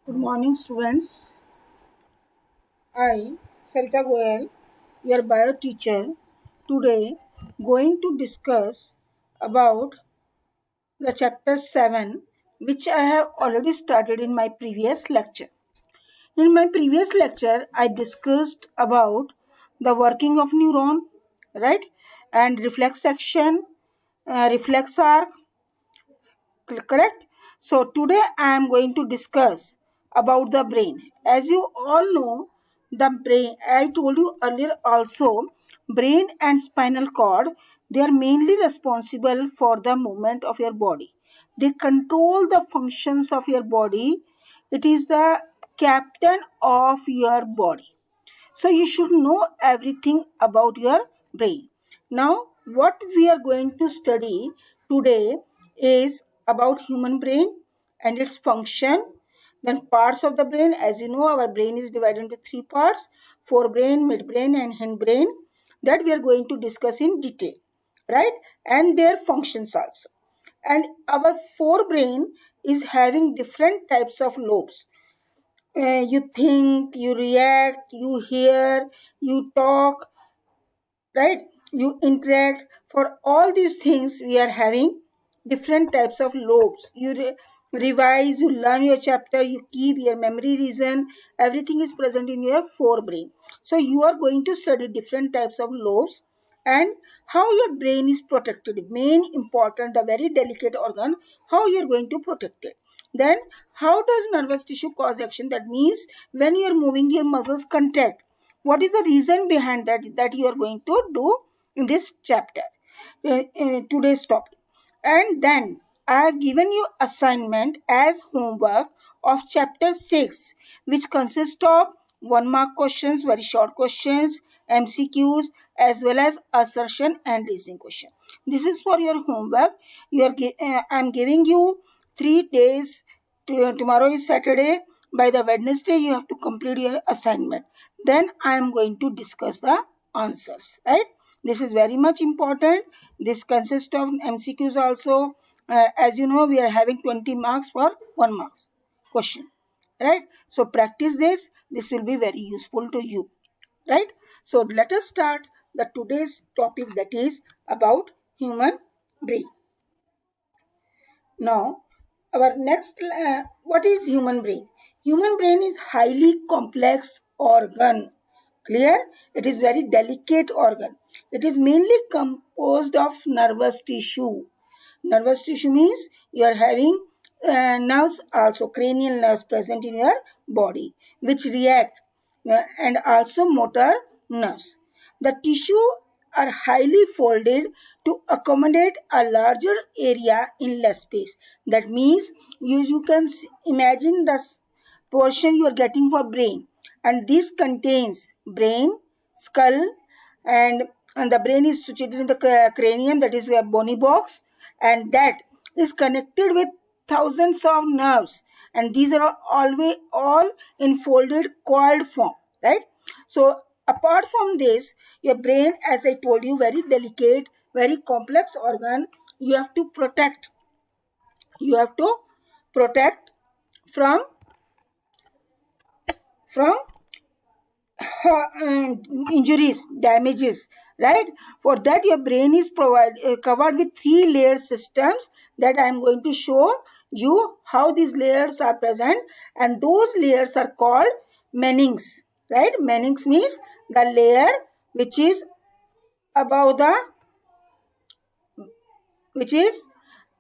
Good morning, students. I, Sarita Goyal, your bio teacher, today going to discuss about the chapter 7, which I have already started in my previous lecture. In my previous lecture, I discussed about the working of neuron, right, and reflex action, reflex arc, correct. So today I am going to discuss about the brain. As you all know, the brain, I told you earlier also, brain and spinal cord, they are mainly responsible for the movement of your body. They control the functions of your body. It is the captain of your body. So you should know everything about your brain. Now, what we are going to study today is about human brain and its function. Then parts of the brain, as you know, our brain is divided into three parts: forebrain, midbrain, and hindbrain. That we are going to discuss in detail, right? And their functions also. And our forebrain is having different types of lobes. You think, you react, you hear, you talk, right? You interact. For all these things, we are having different types of lobes. You revise, you learn your chapter, you keep your memory reason, everything is present in your forebrain. So you are going to study different types of lobes and how your brain is protected. Main important, the very delicate organ, how you are going to protect it. Then how does nervous tissue cause action? That means when you are moving, your muscles contract. What is the reason behind that you are going to do in this chapter, in today's topic. And then I have given you assignment as homework of chapter 6, which consists of 1 mark questions, very short questions, MCQs, as well as assertion and reasoning question. This is for your homework. I am giving you 3 days. Tomorrow is Saturday. By the Wednesday, you have to complete your assignment. Then I am going to discuss the answers, right? This is very much important. This consists of MCQs also. As you know, we are having 20 marks for 1 mark question, right? So practice this. This will be very useful to you, right? So let us start the today's topic, that is about human brain. Now, our next, what is human brain? Human brain is highly complex organ. Clear? It is very delicate organ. It is mainly composed of nervous tissue. Nervous tissue means you are having nerves, also cranial nerves present in your body, which react, and also motor nerves. The tissue are highly folded to accommodate a larger area in less space. That means you can imagine the portion you are getting for brain, and this contains brain, skull, and the brain is situated in the cranium, that is a bony box, and that is connected with thousands of nerves, and these are always all in folded coiled form, right? So apart from this, your brain, as I told you, very delicate, very complex organ. You have to protect. You have to protect from from injuries, damages, right? For that, your brain is covered with three layer systems that I am going to show you how these layers are present, and those layers are called Mennings, right? Mennings means the layer which is above the, which is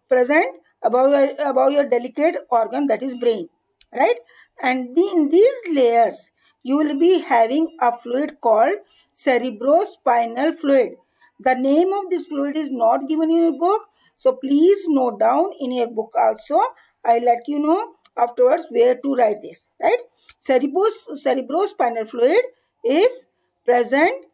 present above your delicate organ, that is brain, right? And in these layers you will be having a fluid called cerebrospinal fluid. The name of this fluid is not given in your book, so please note down in your book also. I'll let you know afterwards where to write this, right? Cerebrospinal fluid is present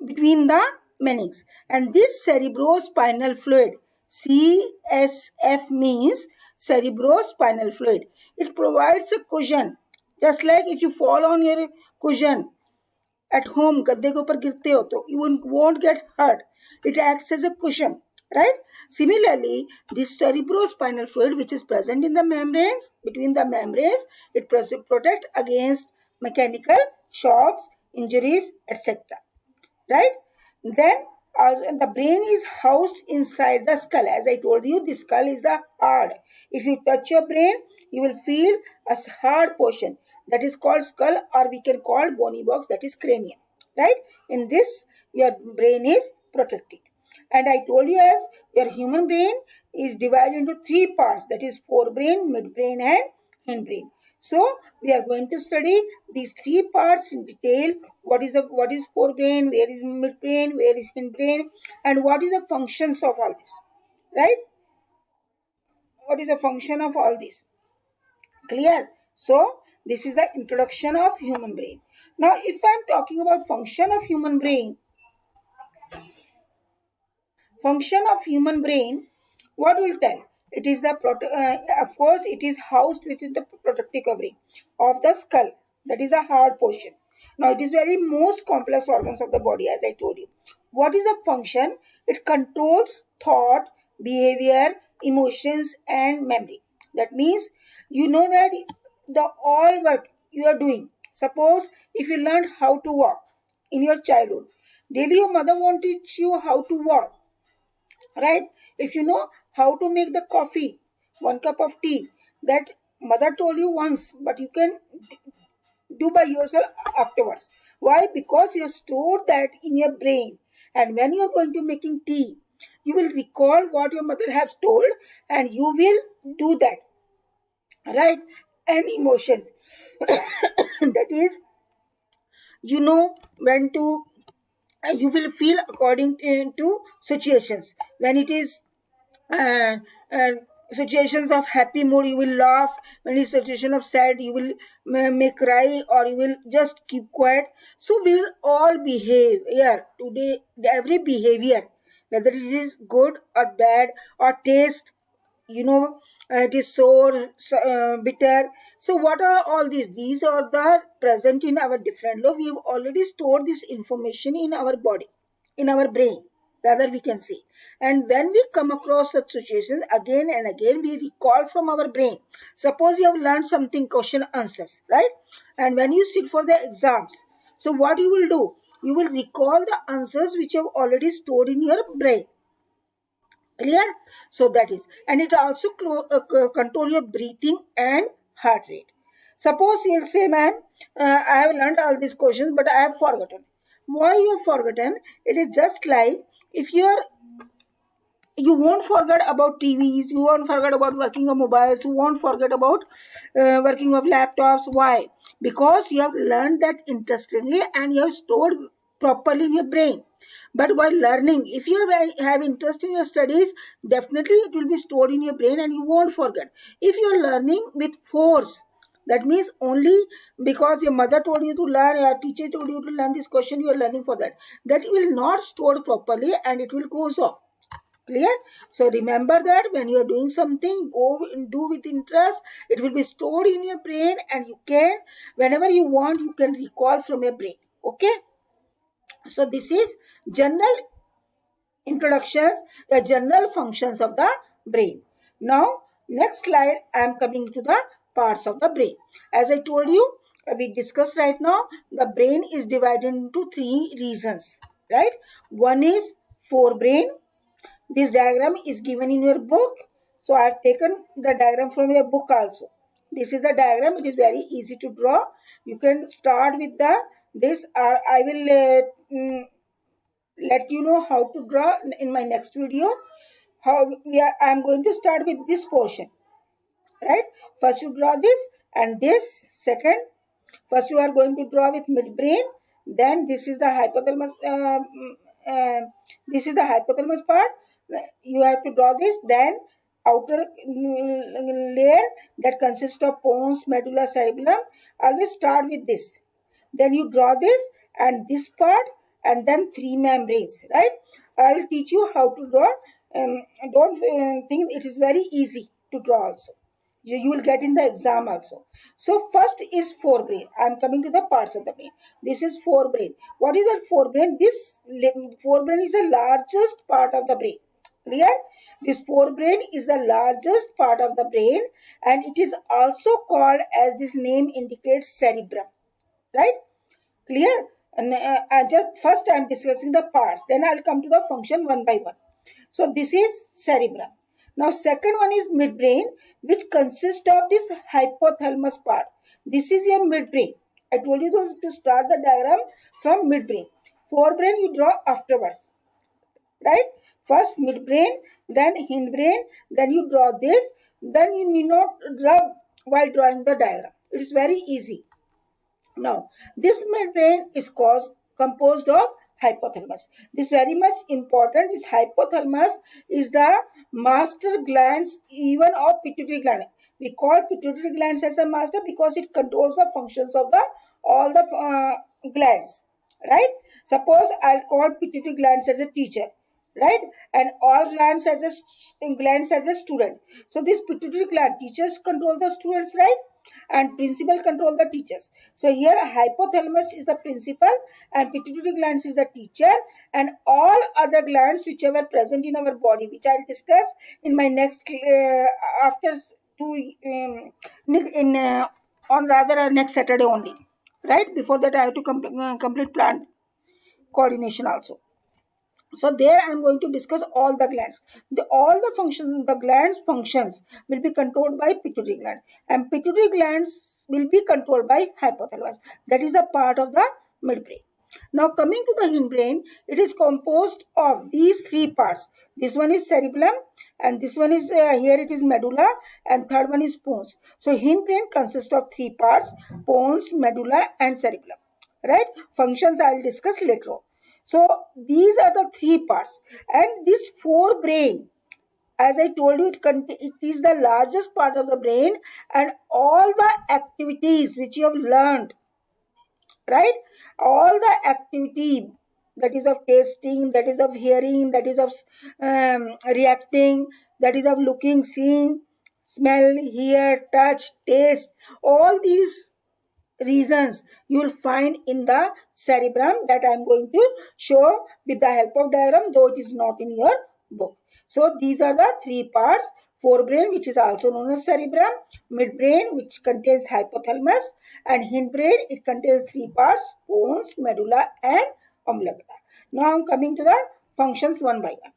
between the meninges, and this cerebrospinal fluid, CSF, means cerebrospinal fluid. It provides a cushion, just like if you fall on your cushion at home, गद्दे के ऊपर गिरते हो तो you won't get hurt. It acts as a cushion, right? Similarly, this cerebrospinal fluid, which is present in the membranes, between the membranes, it protects against mechanical shocks, injuries, etc. Right? Then the brain is housed inside the skull. As I told you, the skull is the hard. If you touch your brain, you will feel a hard portion that is called skull, or we can call bony box, that is cranium. Right? In this, your brain is protected. And I told you, as your human brain is divided into three parts, that is forebrain, midbrain, and hindbrain. So we are going to study these three parts in detail. What is forebrain, where is midbrain, where is hindbrain, and what is the functions of all this, right? What is the function of all this? Clear? So this is the introduction of human brain. Now, if I am talking about function of human brain, what will tell? It is the of course it is housed within the protective covering of the skull, that is a hard portion. Now it is very most complex organs of the body, as I told you. What is the function? It controls thought, behavior, emotions, and memory. That means you know that the all work you are doing. Suppose if you learned how to walk in your childhood, daily your mother won't teach you how to walk, right? If you know how to make the coffee, 1 cup of tea, that mother told you once, but you can do by yourself afterwards. Why? Because you have stored that in your brain, and when you are going to making tea, you will recall what your mother has told, and you will do that, right? And emotions, that is, you know when to, you will feel according to situations. When it is and situations of happy mood, you will laugh. When it's situation of sad, you will may cry, or you will just keep quiet. So we will all behave here today. Every behavior, whether it is good or bad or taste, it is sour, bitter. So what are all these are the present in our different law. We have already stored this information in our body, in our brain, rather we can say. And when we come across such situations again and again, we recall from our brain. Suppose you have learned something, question answers, right? And when you sit for the exams, so what you will do, you will recall the answers which you have already stored in your brain. Clear? So that is, and it also control your breathing and heart rate. Suppose you'll say, man, I have learned all these questions, but I have forgotten. Why you have forgotten? It is just like if you won't forget about TVs, you won't forget about working on mobiles, you won't forget about working of laptops. Why? Because you have learned that interestingly and you have stored properly in your brain. But while learning, if you have interest in your studies, definitely it will be stored in your brain and you won't forget. If you are learning with force, that means only because your mother told you to learn, your teacher told you to learn this question, you are learning for that. That will not store properly and it will goes off. Clear? So remember that when you are doing something, go and do with interest. It will be stored in your brain and you can, whenever you want, you can recall from your brain. Okay? So this is general introductions, the general functions of the brain. Now, next slide, I am coming to the parts of the brain. As I told you, we discussed right now, the brain is divided into three regions, right? One is forebrain. This diagram is given in your book. So I have taken the diagram from your book also. This is the diagram. It is very easy to draw. You can start with this. I will let you know how to draw in my next video. I am going to start with this portion. Right? First you draw this and this. Second, first you are going to draw with midbrain. Then this is the hypothalamus. This is the hypothalamus part. You have to draw this. Then outer layer that consists of pons, medulla, cerebellum. Always start with this. Then you draw this and this part, and then three membranes. Right? I will teach you how to draw. Don't think it is very easy to draw also. You will get in the exam also. So first is forebrain. I am coming to the parts of the brain. This is forebrain. What is that forebrain? This forebrain is the largest part of the brain. Clear? This forebrain is the largest part of the brain, and it is also called, as this name indicates, cerebrum. Right? Clear? And just first I am discussing the parts, then I'll come to the function one by one. So this is cerebrum. Now second one is midbrain, which consists of this hypothalamus part. This is your midbrain. I told you to start the diagram from midbrain. Forebrain you draw afterwards. Right? First midbrain, then hindbrain, then you draw this, then you need not rub while drawing the diagram. It is very easy. Now, this midbrain is composed of hypothalamus. This very much important. This hypothalamus is the master glands even of pituitary gland. We call pituitary glands as a master because it controls the functions of the all the glands. Right? Suppose I'll call pituitary glands as a teacher. Right? And all glands as a student. So this pituitary gland, teachers control the students, right? And principal control the teachers. So here hypothalamus is the principal and pituitary glands is the teacher, and all other glands whichever present in our body, which I'll discuss in my next after on rather next Saturday only. Right? Before that I have to complete plant coordination also. So there I am going to discuss all the glands. All the functions, the glands functions will be controlled by pituitary gland, and pituitary glands will be controlled by hypothalamus. That is a part of the midbrain. Now coming to the hindbrain, it is composed of these three parts. This one is cerebellum, and this one is here it is medulla, and third one is pons. So hindbrain consists of three parts: pons, medulla, and cerebellum. Right? Functions I will discuss later on. So these are the three parts, and this forebrain, as I told you, it is the largest part of the brain, and all the activities which you have learned, right? All the activity that is of tasting, that is of hearing, that is of reacting, that is of looking, seeing, smell, hear, touch, taste, all these reasons you will find in the cerebrum that I am going to show with the help of diagram, though it is not in your book. So these are the three parts: forebrain, which is also known as cerebrum; midbrain, which contains hypothalamus; and hindbrain, it contains three parts: pons, medulla, and oblongata. Now I am coming to the functions one by one.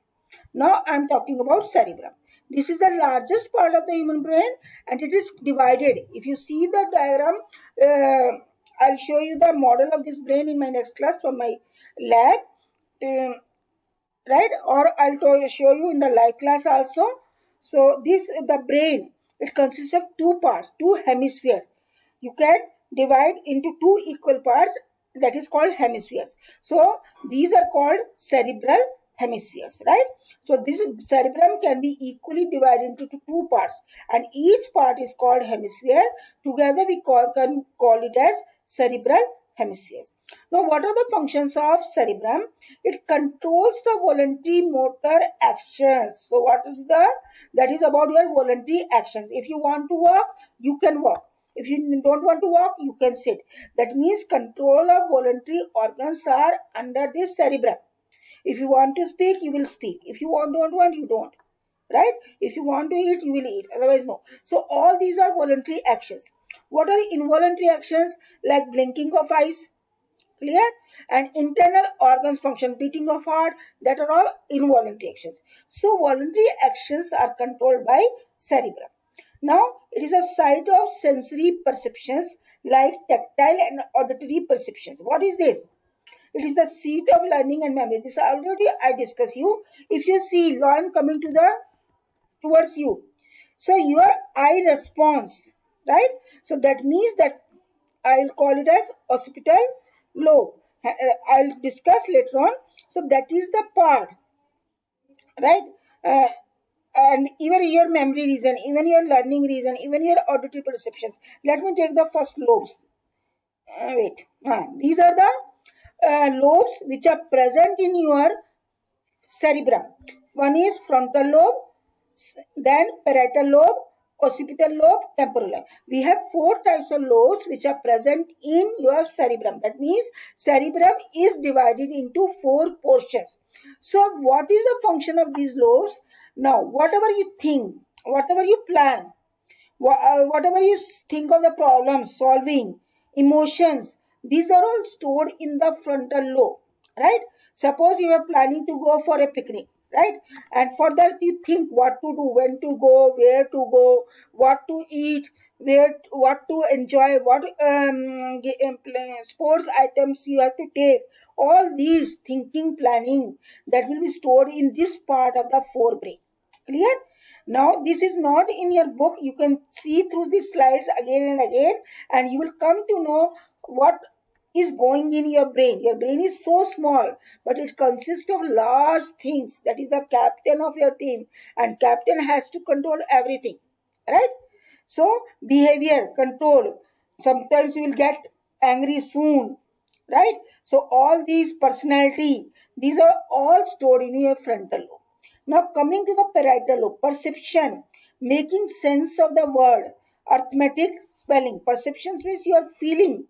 Now I am talking about cerebrum. This is the largest part of the human brain, and it is divided. If you see the diagram, I'll show you the model of this brain in my next class from my lab, right? Or I'll show you in the live class also. So the brain, it consists of two parts, two hemispheres. You can divide into two equal parts, that is called hemispheres. So these are called cerebral hemispheres, right? So this cerebrum can be equally divided into two parts, and each part is called hemisphere. Together we can call it as cerebral hemispheres. Now what are the functions of cerebrum? It controls the voluntary motor actions. So what is that is about your voluntary actions. If you want to walk, you can walk. If you don't want to walk, you can sit. That means control of voluntary organs are under this cerebrum. If you want to speak, you will speak. If you don't want, you don't. Right? If you want to eat, you will eat. Otherwise, no. So all these are voluntary actions. What are involuntary actions? Like blinking of eyes, clear, and internal organs function, beating of heart, that are all involuntary actions. So voluntary actions are controlled by cerebrum. Now it is a site of sensory perceptions like tactile and auditory perceptions. What is this? It is the seat of learning and memory. This already I discussed you. If you see lion coming towards you, so your eye response, right? So that means that I'll call it as occipital lobe. I'll discuss later on. So that is the part, right? And even your memory region, even your learning region, even your auditory perceptions. Let me take the first lobes. These are the lobes which are present in your cerebrum. One is frontal lobe, then parietal lobe, occipital lobe, temporal lobe. We have 4 types of lobes which are present in your cerebrum. That means cerebrum is divided into 4 portions. So what is the function of these lobes? Now, whatever you think, whatever you plan, whatever you think of the problem solving, emotions, these are all stored in the frontal lobe, right? Suppose you are planning to go for a picnic, right? And for that you think what to do, when to go, where to go, what to eat, what to enjoy, what sports items you have to take. All these thinking, planning, that will be stored in this part of the forebrain. Clear? Now, this is not in your book. You can see through these slides again and again, and you will come to know what is going in your brain. Your brain is so small, but it consists of large things. That is the captain of your team, and captain has to control everything, right? So, behavior, control. Sometimes you will get angry soon, right? So, all these personality, these are all stored in your frontal lobe. Now coming to the parietal lobe, perception, making sense of the word, arithmetic, spelling. Perceptions means you are feeling,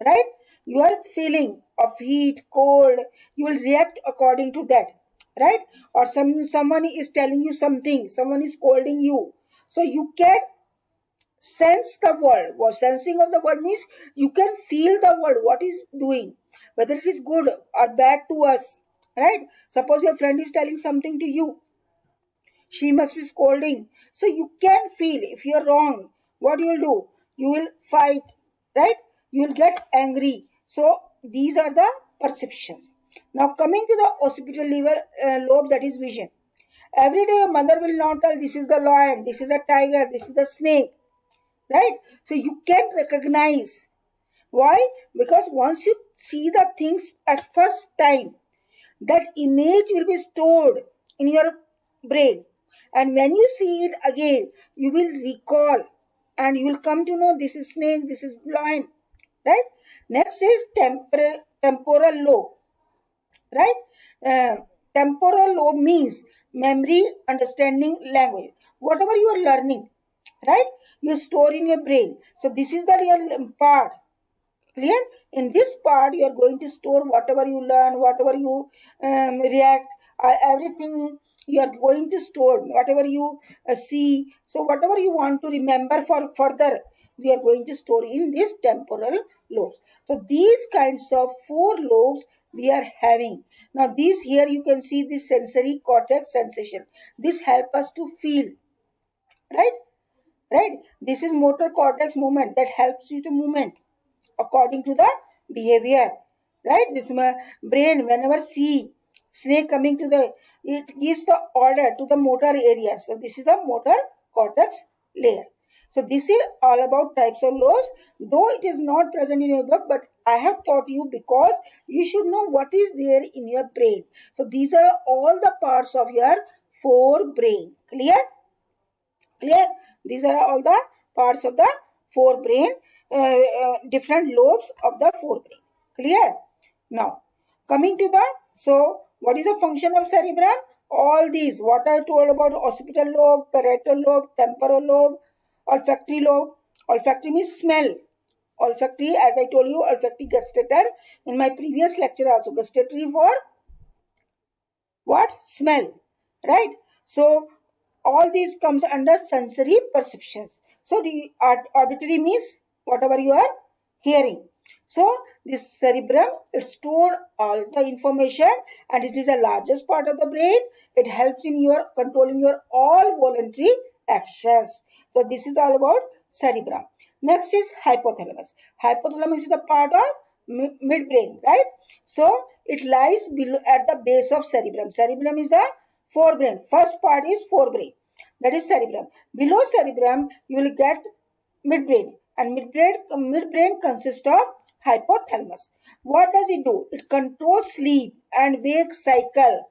right? You are feeling of heat, cold. You will react according to that, right? Or someone is telling you something, someone is scolding you. So you can sense the world. What sensing of the world means you can feel the world, what is doing, whether it is good or bad to us, right? Suppose your friend is telling something to you, she must be scolding, so you can feel if you are wrong, what you will do, you will fight, right? You will get angry. So these are the perceptions. Now coming to the occipital lobe, that is vision. Every day your mother will not tell this is the lion, this is a tiger, this is the snake, right? So you can recognize. Why? Because once you see the things at first time, that image will be stored in your brain, and when you see it again, you will recall and you will come to know this is snake, this is lion, right? Next is temporal lobe, right? Temporal lobe means memory, understanding, language. Whatever you are learning, right, you store in your brain. So this is the real part. Clear? In this part you are going to store whatever you learn, whatever you react, everything you are going to store, whatever you see. So whatever you want to remember for further, we are going to store in this temporal lobes. So these kinds of 4 lobes we are having. Now these here you can see the sensory cortex sensation. This help us to feel, right? Right? This is motor cortex movement, that helps you to movement according to the behavior, right? This brain, whenever see snake coming to the, it gives the order to the motor area. So this is a motor cortex layer. So this is all about types of lobes, though it is not present in your book, but I have taught you because you should know what is there in your brain. So these are all the parts of your forebrain. Clear? Clear? These are all the parts of the forebrain, different lobes of the forebrain. Clear? Now, coming to the, so what is the function of cerebrum? All these, what I told about occipital lobe, parietal lobe, temporal lobe, olfactory lobe. Olfactory means smell. Olfactory, as I told you, olfactory gustator in my previous lecture also. Gustatory for what? Smell, right? So all these comes under sensory perceptions. So the auditory means whatever you are hearing. So this cerebrum, it stored all the information, and it is the largest part of the brain. It helps in your controlling your all voluntary actions. So this is all about cerebrum. Next is hypothalamus. Hypothalamus is the part of midbrain, right? So it lies below at the base of cerebrum. Cerebrum is the forebrain. First part is forebrain, that is cerebrum. Below cerebrum you will get midbrain, and midbrain consists of hypothalamus. What does it do? It controls sleep and wake cycle,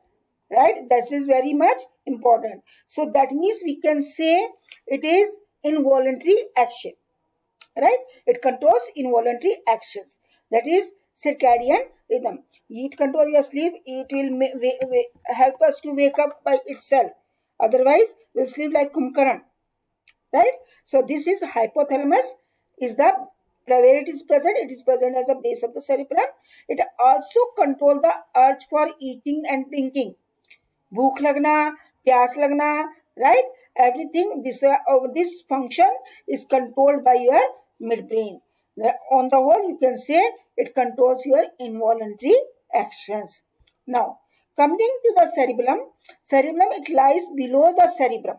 right? This is very much important. So that means we can say it is involuntary action, right? It controls involuntary actions, that is circadian rhythm. It controls your sleep. It will help us to wake up by itself, otherwise we'll sleep like Kumbhkarna, right? So this is hypothalamus is the where it is present. It is present as the base of the cerebellum. It also control the urge for eating and drinking. भूख लगना, प्यास लगना, right? Everything this function is controlled by your midbrain. On the whole, you can say it controls your involuntary actions. Now, coming to the cerebellum, it lies below the cerebrum,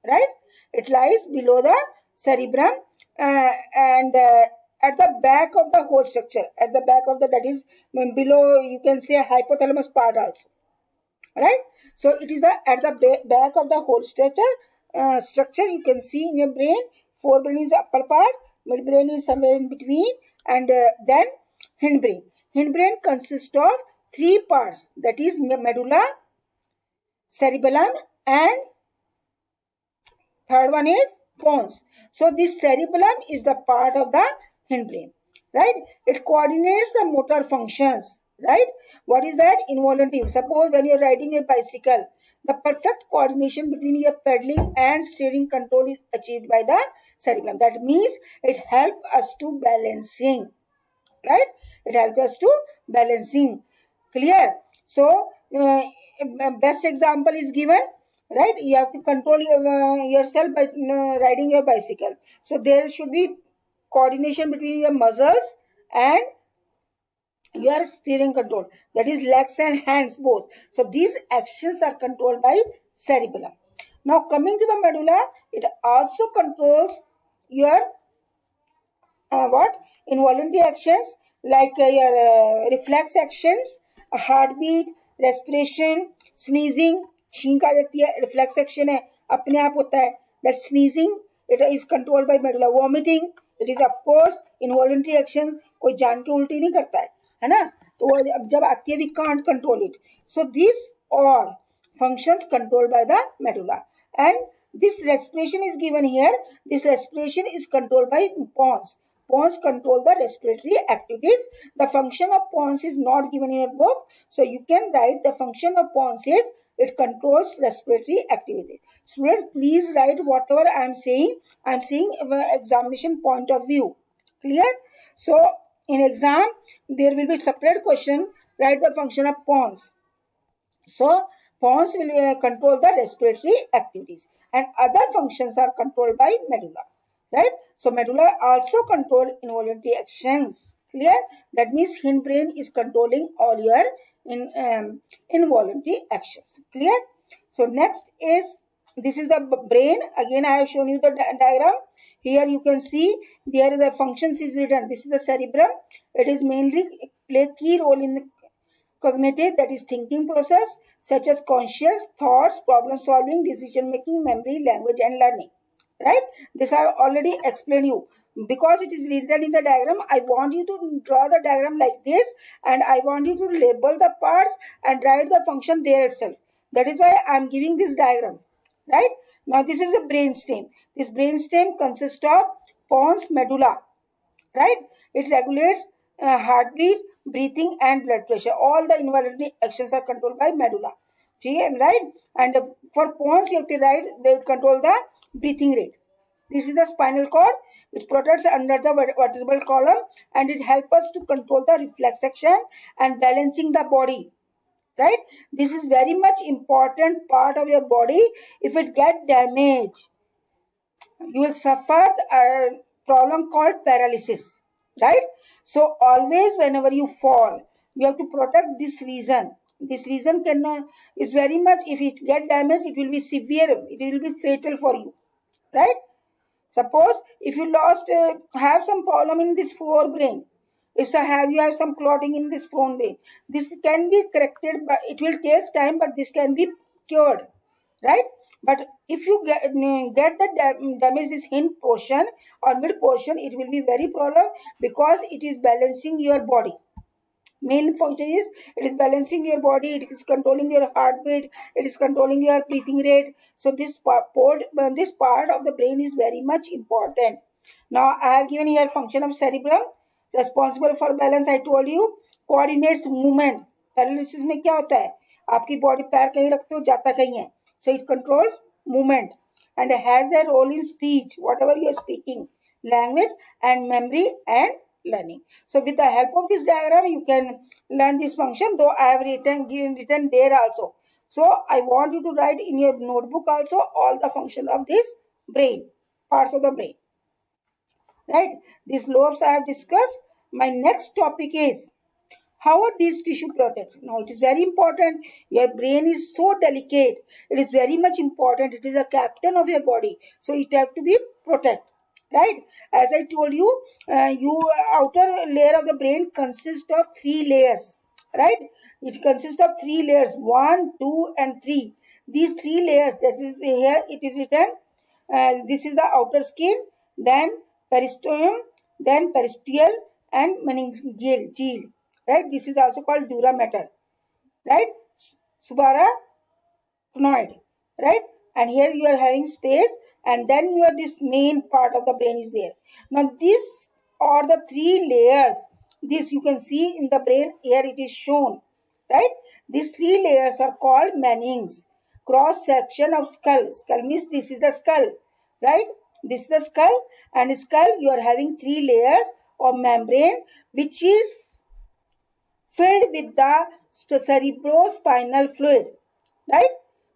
right? It lies below the cerebrum and at the back of the whole structure. At the back of the, that is below, you can say hypothalamus part also, right? So it is the at the back of the whole structure you can see in your brain. Forebrain is the upper part, midbrain is somewhere in between, and then hindbrain. Hindbrain consists of three parts, that is medulla, cerebellum, and third one is pons. So this cerebellum is the part of the hindbrain, right? It coordinates the motor functions, right? What is that? Involuntary. Suppose when you're riding a bicycle, the perfect coordination between your pedaling and steering control is achieved by the cerebellum. That means it helps us to balancing, right? It helps us to balancing. Clear? So best example is given, right? You have to control yourself by riding your bicycle. So there should be coordination between your muscles and your steering control, that is legs and hands both. So these actions are controlled by cerebellum. Now coming to the medulla, it also controls your what involuntary actions like your reflex actions, heartbeat, respiration, sneezing. छींक आ जाती है, reflex action है, अपने आप होता है. That sneezing, it is controlled by medulla. Vomiting, it is of course involuntary action. कोई जान के उल्टी नहीं करता है ना? तो अब जब आती है, we can't control it. So these all functions controlled by the medulla. And this respiration is given here. This respiration is controlled by pons. Pons control the respiratory activities. The function of pons is not given in your book, so you can write the function of pons is it controls respiratory activity. Students, please write whatever I am saying. I am saying examination point of view. Clear? So in exam there will be separate question. Write the function of pons. So pons will control the respiratory activities, and other functions are controlled by medulla, right? So medulla also control involuntary actions. Clear? That means hindbrain is controlling all your involuntary actions. Clear? So next is, this is the brain. Again I have shown you the diagram. Here you can see there the functions is written. This is the cerebrum. It is mainly play key role in the cognitive, that is thinking process, such as conscious thoughts, problem solving, decision making, memory, language and learning, right? This I have already explained you. Because it is written in the diagram, I want you to draw the diagram like this, and I want you to label the parts and write the function there itself. That is why I am giving this diagram, right? Now this is the brainstem. This brainstem consists of pons, medulla, right? It regulates heartbeat, breathing and blood pressure. All the involuntary actions are controlled by medulla, right? And for pons you have to write, they control the breathing rate. This is the spinal cord which protects under the vertebral column, and it helps us to control the reflex action and balancing the body, right? This is very much important part of your body. If it get damaged, you will suffer a problem called paralysis, right? So always whenever you fall, you have to protect this region. This region cannot is very much, if it get damaged, it will be severe, it will be fatal for you, right? Suppose if you lost have some problem in this forebrain, if you have some clotting in this forebrain, this can be corrected, but it will take time, but this can be cured, right? But if you get the damage this hind portion or mid portion, it will be very problem, because it is balancing your body. Main function is it is balancing your body, it is controlling your heartbeat, it is controlling your breathing rate. So this part of the brain is very much important. Now I have given here function of cerebrum, responsible for balance. I told you coordinates movement. Paralysis में क्या होता है, आपकी body पैर कहीं रखते हो, जाता कहीं है. So it controls movement. and has a role in speech, whatever you are speaking, language, and memory and learning. So with the help of this diagram, you can learn this function, though I have written there also. So I want you to write in your notebook also all the function of this brain, parts of the brain. Right? These lobes I have discussed. My next topic is how are these tissue protected? Now it is very important. Your brain is so delicate. It is very much important. It is a captain of your body. So it have to be protected. Right? As I told you, outer layer of the brain consists of three layers. Right? It consists of three layers, 1, 2, and 3. These three layers, that is here it is written. This is the outer skin, then peristomium, then peristeal, and meningeal. Right? This is also called dura mater. Right? Subarachnoid. Right? And here you are having space, and then you are this main part of the brain is there. Now this are the three layers. This you can see in the brain. Here it is shown. Right? These three layers are called meninges. Cross section of skull. Skull means this is the skull. Right? This is the skull, and skull you are having three layers of membrane, which is filled with the cerebrospinal fluid. Right?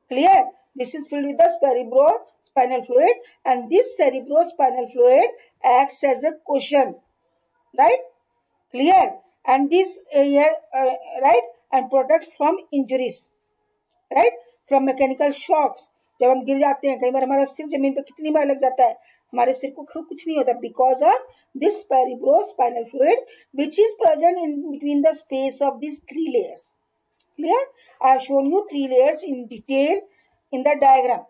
Clear? This is filled with the cerebrospinal fluid, and this cerebrospinal fluid acts as a cushion. Right? Clear? And this right, and protect from injuries. Right, from mechanical shocks. जब हम गिर जाते हैं, कई बार हमारा सिर जमीन पे कितनी बार लग जाता है, हमारे सिर को कुछ नहीं होता, because of this cerebrospinal fluid which is present in between the space of this three layers. Clear? I have shown you three layers in detail in the diagram.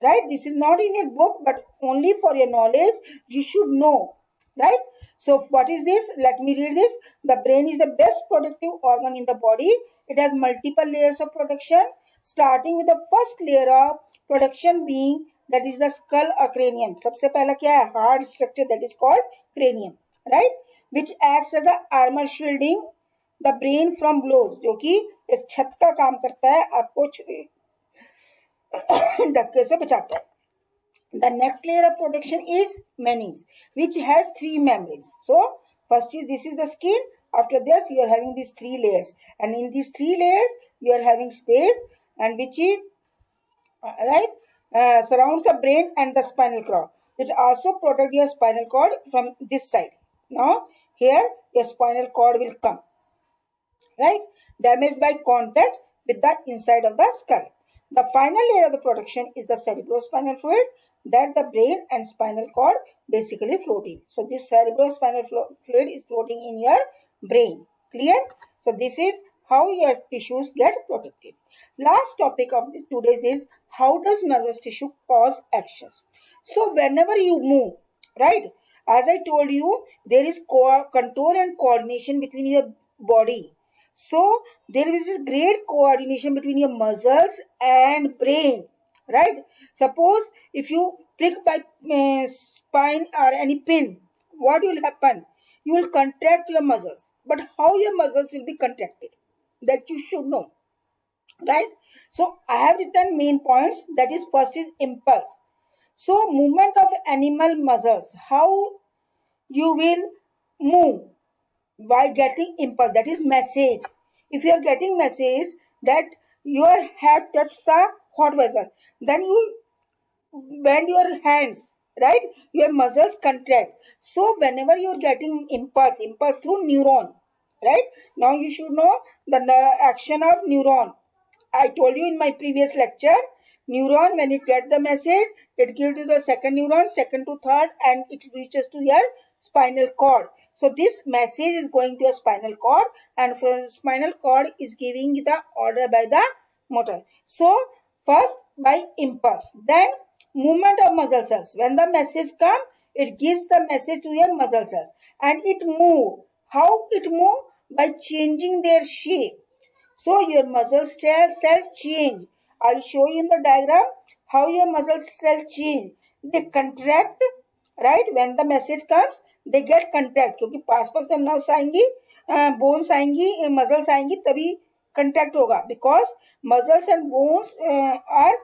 Right? This is not in your book, but only for your knowledge you should know. Right? So what is this? Let me read this. The brain is the best protective organ in the body. It has multiple layers of protection, starting with the first layer of protection being that is the skull or cranium. सबसे पहला क्या है? Hard structure, that is called cranium. Right? Which acts as the armor shielding the brain from blows. जो कि एक छत का काम करता है, आपको धक्के से बचाता है. The next layer of protection is meninges, which has three membranes. So first is this is the skin. After this you are having these three layers, and in these three layers you are having space, and which is surrounds the brain and the spinal cord, which also protect your spinal cord from this side. Now here your spinal cord will come, right, damaged by contact with the inside of the skull. The final layer of the protection is the cerebrospinal fluid that the brain and spinal cord basically float in. So this cerebrospinal fluid is floating in your brain. Clear? So this is how your tissues get protected. Last topic of this today's is how does nervous tissue cause actions. So whenever you move, right, as I told you, there is control and coordination between your body. So there is a great coordination between your muscles and brain, right? Suppose if you prick by spine or any pin, what will happen? You will contract your muscles. But how your muscles will be contracted? That you should know, right? So I have written main points. That is, first is impulse. So movement of animal muscles. How you will move? By getting impulse, that is message. If you are getting message that your head touched the hot vessel, then you bend your hands, right, your muscles contract. So whenever you are getting impulse through neuron, right, now you should know the action of neuron. I told you in my previous lecture, neuron, when it gets the message, it gives to the second neuron, second to third, and it reaches to your spinal cord. So this message is going to a spinal cord, and spinal cord is giving the order by the motor. So first by impulse, then movement of muscle cells. When the message comes, it gives the message to your muscle cells, and it move. How it move? By changing their shape. So your muscle cell change. I will show you in the diagram how your muscle cell change. They contract, right? When the message comes, they get contract. क्योंकि पास जब nerves आएंगी, bones आएंगी, muscles आएंगी, तभी contract होगा. Because muscles and bones are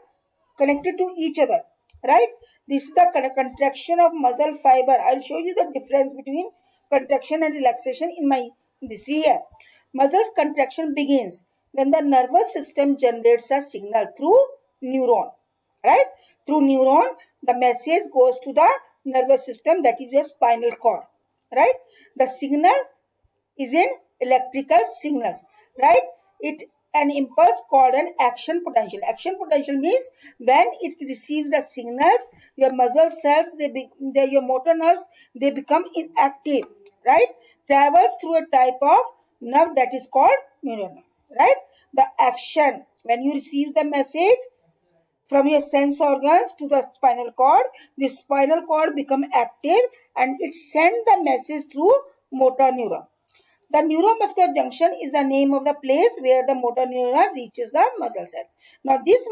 connected to each other. right? This is the contraction of muscle fiber. I'll show you the difference between contraction and relaxation in my this here. Muscles contraction begins when the nervous system generates a signal through neuron, right? Through neuron, the message goes to the nervous system, that is your spinal cord, right? The signal is in electrical signals, right? It an impulse called an action potential. Action potential means when it receives the signals, your muscle cells, your motor nerves, they become inactive, right? Travels through a type of nerve that is called neuron, right? The action, when you receive the message from your sense organs to the spinal cord, the spinal cord become active and it sends the message through motor neuron. The neuromuscular junction is the name of the place where the motor neuron reaches the muscle cell. Now this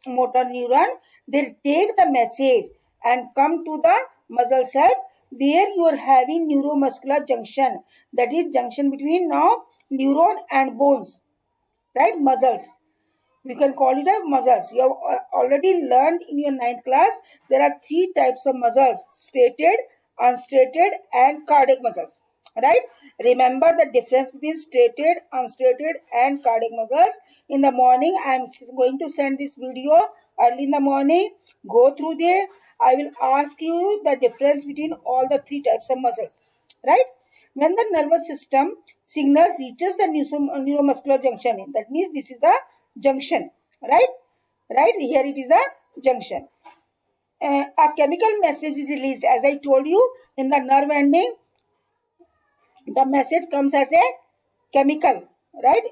motor neuron, they take the message and come to the muscle cells where you are having neuromuscular junction. That is junction between now neuron and bones, right? Muscles. We can call it a muscles. You have already learned in your ninth class, there are three types of muscles: striated, unstriated and cardiac muscles, right? Remember the difference between striated, unstriated and cardiac muscles. In the morning, I am going to send this video early in the morning. Go through there. I will ask you the difference between all the three types of muscles, right? When the nervous system signals reaches the neuromuscular junction, that means this is the junction, right? Right here it is a junction. A chemical message is released, as I told you, in the nerve ending. The message comes as a chemical, right?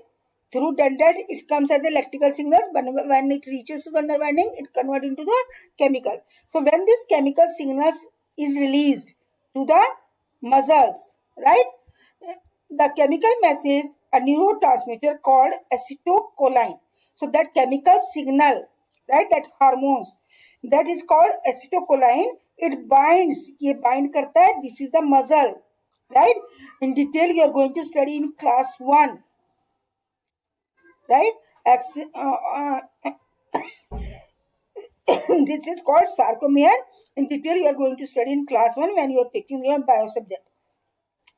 Through dendrite, it comes as electrical signals, but when it reaches to the nerve ending, it converts into the chemical. So when this chemical signals is released to the muscles, right? The chemical message, a neurotransmitter called acetylcholine. So that chemical signal, right, that hormones, that is called acetylcholine. It binds, ये bind करता है. This is the muscle, right? In detail, you are going to study in class 1, right? This is called sarcomere. In detail, you are going to study in class 1 when you are taking your bio subject.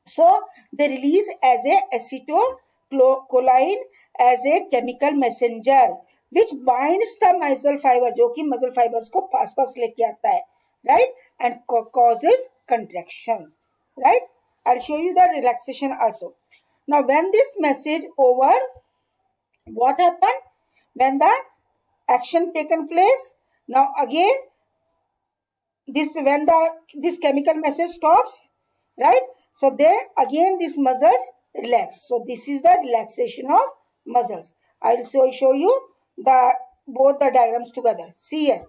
So they release as a acetylcholine as a chemical messenger which binds the muscle fiber, जो कि muscle fibers को पास पास लेके आता है, right? And causes contractions, right? I'll show you the relaxation also. Now when this message over, what happened? When the action taken place, now again this chemical message stops, right? So there again these muscles relax. So this is the relaxation of muscles. I will show you both the diagrams together. See here.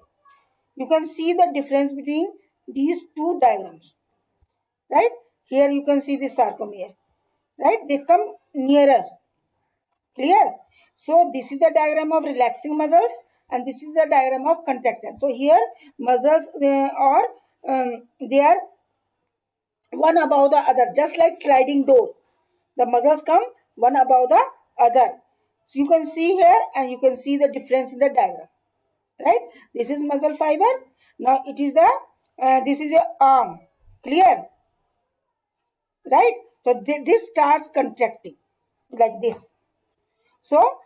You can see the difference between these two diagrams, right? Here you can see the sarcomere, right? They come nearer. Clear? So this is the diagram of relaxing muscles and this is the diagram of contraction. So here muscles they are one above the other, just like sliding door. The muscles come one above the other. So you can see here and you can see the difference in the diagram, right? This is muscle fiber. Now it is this is your arm. Clear? Right? So this starts contracting like this. So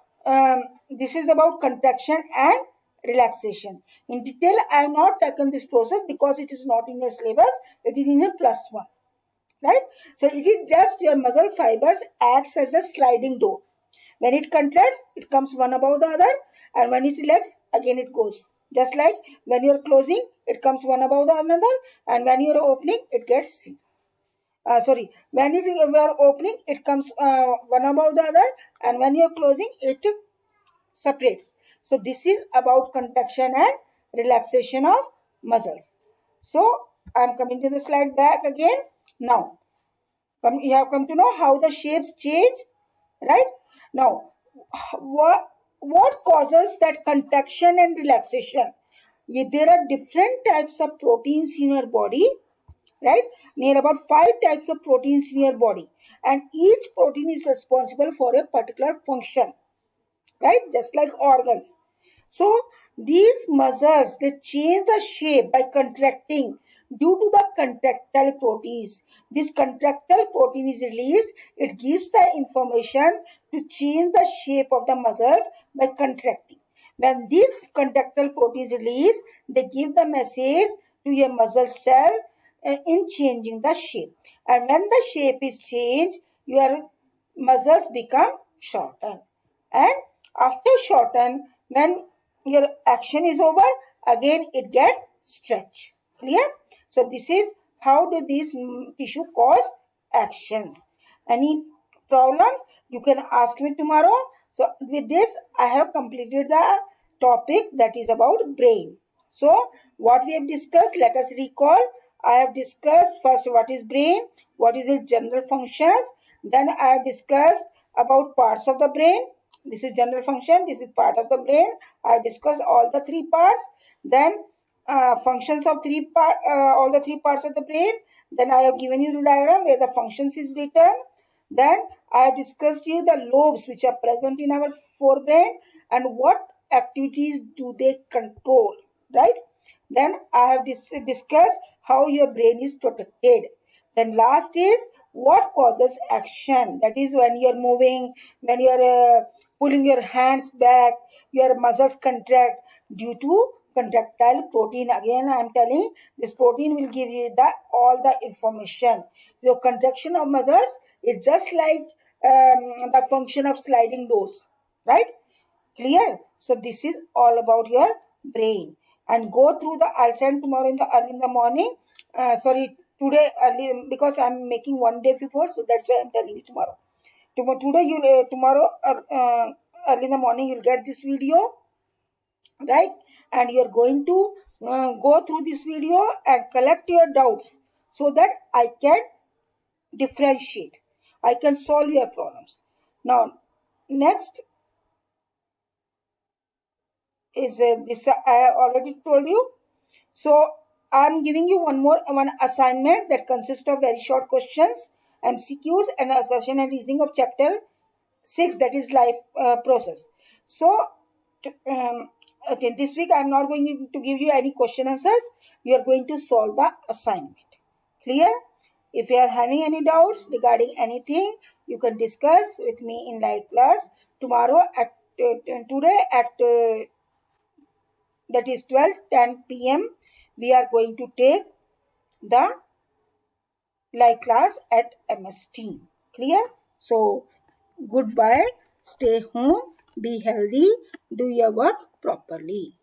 this is about contraction and relaxation. In detail, I have not taken this process because it is not in your syllabus. It is in your +1, right? So it is just your muscle fibers acts as a sliding door. When it contracts, it comes one above the other, and when it relaxes, again it goes. Just like when you are closing, it comes one above the another, and when you are opening, it gets when you are opening, it comes one above the other, and when you are closing, it separates. So this is about contraction and relaxation of muscles. So I am coming to the slide back again. Now you have come to know how the shapes change, right? Now what causes that contraction and relaxation? There are different types of proteins in your body, right? Near about 5 types of proteins in your body, and each protein is responsible for a particular function, right? Just like organs. So These muscles, they change the shape by contracting due to the contractile proteins. This contractile protein is released. It gives the information to change the shape of the muscles by contracting. When this contractile protein is released, they give the message to your muscle cell in changing the shape. And when the shape is changed, your muscles become shortened. And after shorten, when your action is over, again it get stretched. Clear? So this is how do these tissue cause actions. Any problems, you can ask me tomorrow. So with this I have completed the topic that is about brain. So what we have discussed, let us recall. I have discussed first what is brain, what is its general functions. Then I have discussed about parts of the brain. This is general function, this is part of the brain. I have discussed all the three parts. Then functions of all the three parts of the brain. Then I have given you the diagram where the functions is written. Then I have discussed you the lobes which are present in our forebrain and what activities do they control, right? Then I have discussed how your brain is protected. Then last is what causes action. That is when you are moving, when you are pulling your hands back, your muscles contract due to contractile protein. Again, I am telling this protein will give you the all the information. So contraction of muscles is just like the function of sliding doors, right? Clear? So this is all about your brain. And go through the, I'll send tomorrow in the early in the morning. Sorry, today early because I'm making one day before, so that's why I'm telling you tomorrow. Today you tomorrow early in the morning you'll get this video, right? And you're going to go through this video and collect your doubts so that I can differentiate. I can solve your problems. Now, next is this I already told you. So I'm giving you one assignment that consists of very short questions, MCQs, and assertion and reasoning of chapter 6, that is life process. So okay, this week I'm not going to give you any question answers. You are going to solve the assignment. Clear? If you are having any doubts regarding anything, you can discuss with me in live class tomorrow at today at that is 12:10 p.m. we are going to take the live class at MST. Clear? So goodbye, stay home, be healthy, do your work properly.